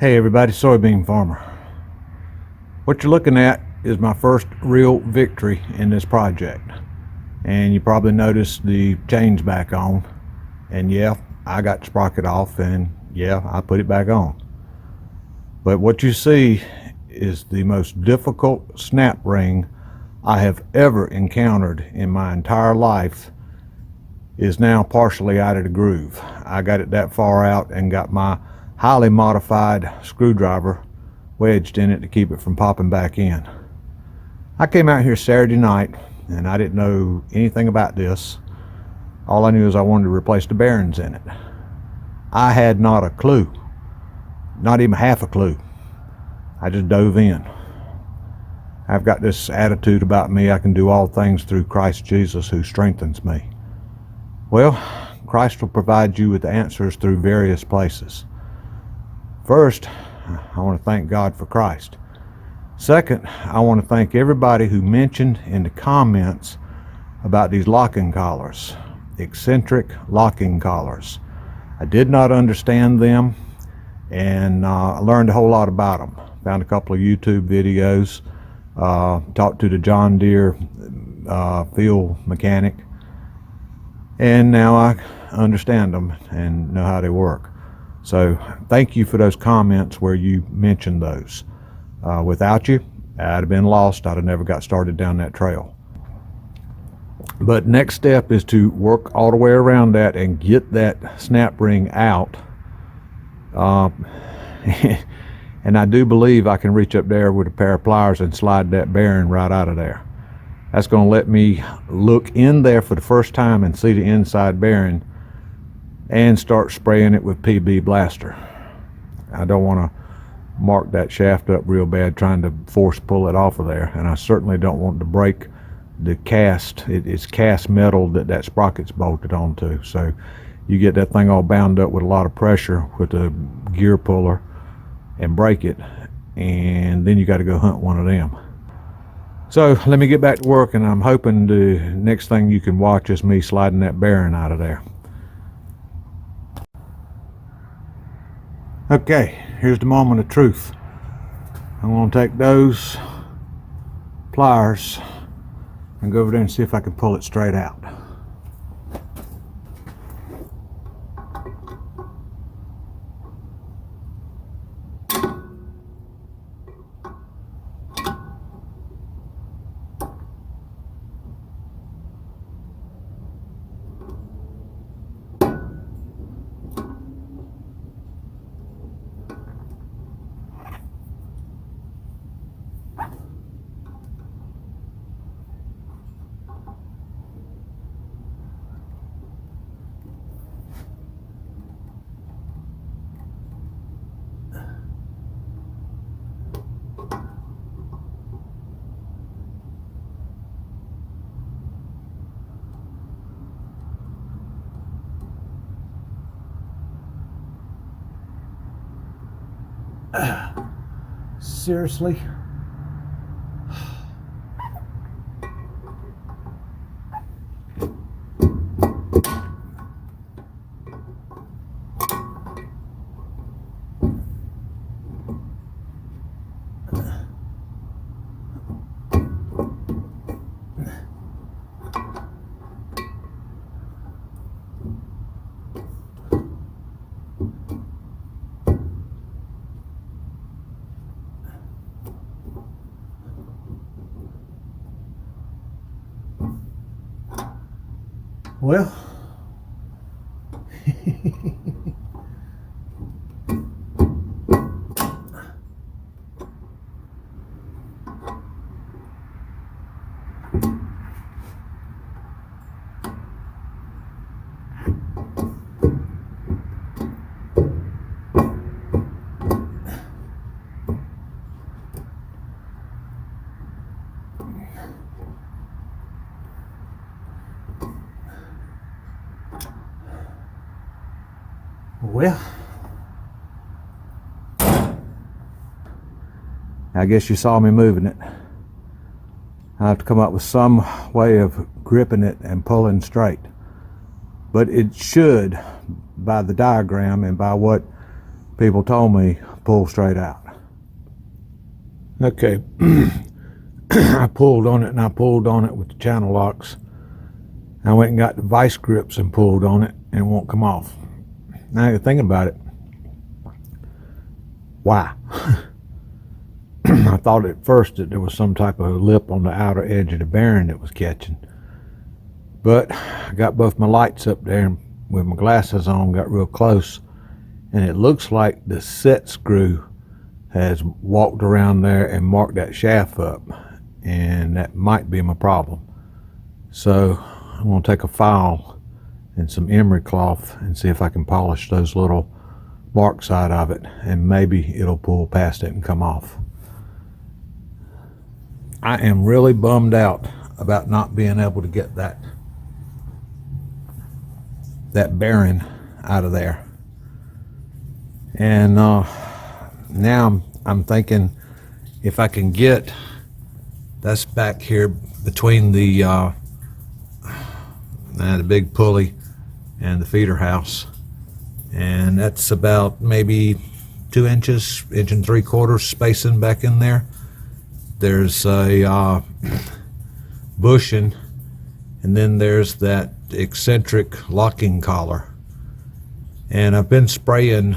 Hey everybody, soybean farmer. What you're looking at is my first real victory in this project. And you probably noticed the chains back on. And yeah, I got the sprocket off, and yeah, I put it back on. But what you see is the most difficult snap ring I have ever encountered in my entire life is now partially out of the groove. I got it that far out and got my highly modified screwdriver wedged in it to keep it from popping back in. I came out here Saturday night and I didn't know anything about this. All I knew is I wanted to replace the bearings in it. I had not a clue, not even half a clue. I just dove in. I've got this attitude about me: I can do all things through Christ Jesus who strengthens me. Well, Christ will provide you with the answers through various places. First, I want to thank God for Christ. Second, I want to thank everybody who mentioned in the comments about these locking collars, eccentric locking collars. I did not understand them, and I learned a whole lot about them. Found a couple of YouTube videos, talked to the John Deere field mechanic, and now I understand them and know how they work. So thank you for those comments where you mentioned those. Without you, I'd have been lost. I'd have never got started down that trail. But next step is to work all the way around that and get that snap ring out. And I do believe I can reach up there with a pair of pliers and slide that bearing right out of there. That's going to let me look in there for the first time and see the inside bearing and start spraying it with PB Blaster. I don't want to mark that shaft up real bad trying to force pull it off of there, and I certainly don't want to break the cast. It's cast metal that sprocket's bolted onto, so you get that thing all bound up with a lot of pressure with a gear puller and break it, and then you got to go hunt one of them. So let me get back to work, and I'm hoping the next thing you can watch is me sliding that bearing out of there. Okay, here's the moment of truth. I'm going to take those pliers and go over there and see if I can pull it straight out. Seriously? Well, I guess you saw me moving it. I have to come up with some way of gripping it and pulling straight. But it should, by the diagram and by what people told me pull straight out. Okay, I pulled on it and I pulled on it with the channel locks. I went and got the vice grips and pulled on it and it won't come off. Now you're thinking about it. Why? I thought at first that there was some type of lip on the outer edge of the bearing that was catching. But I got both my lights up there and with my glasses on, got real close, and it looks like the set screw has walked around there and marked that shaft up, and that might be my problem. So I'm going to take a file and some emery cloth and see if I can polish those little marks out of it, and maybe it'll pull past it and come off. I am really bummed out about not being able to get that bearing out of there. And now I'm thinking if I can get, that's back here between the big pulley and the feeder house, and that's about maybe 2 inches, 1.75 inches spacing back in there. There's a bushing, and then there's that eccentric locking collar. And I've been spraying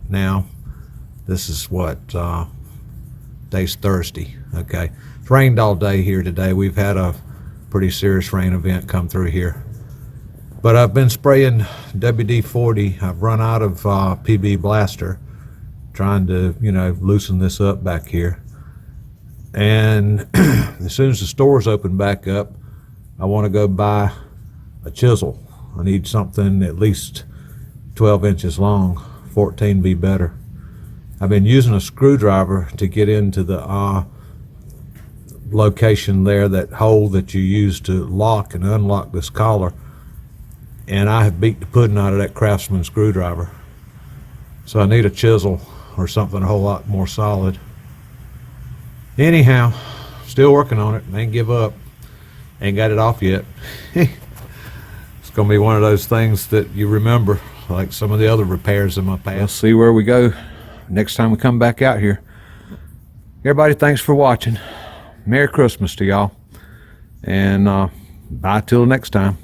now. This is what, today's Thursday, okay. It's rained all day here today. We've had a pretty serious rain event come through here. But I've been spraying WD-40. I've run out of PB Blaster, trying to, loosen this up back here. And as soon as the stores open back up, I want to go buy a chisel. I need something at least 12 inches long, 14 be better. I've been using a screwdriver to get into the location there, that hole that you use to lock and unlock this collar, and I have beat the pudding out of that Craftsman screwdriver. So I need a chisel or something a whole lot more solid. Anyhow, still working on it. Ain't give up. Ain't got it off yet. It's gonna be one of those things that you remember, like some of the other repairs in my past. We'll see where we go next time we come back out here. Everybody, thanks for watching. Merry Christmas to y'all, and bye till next time.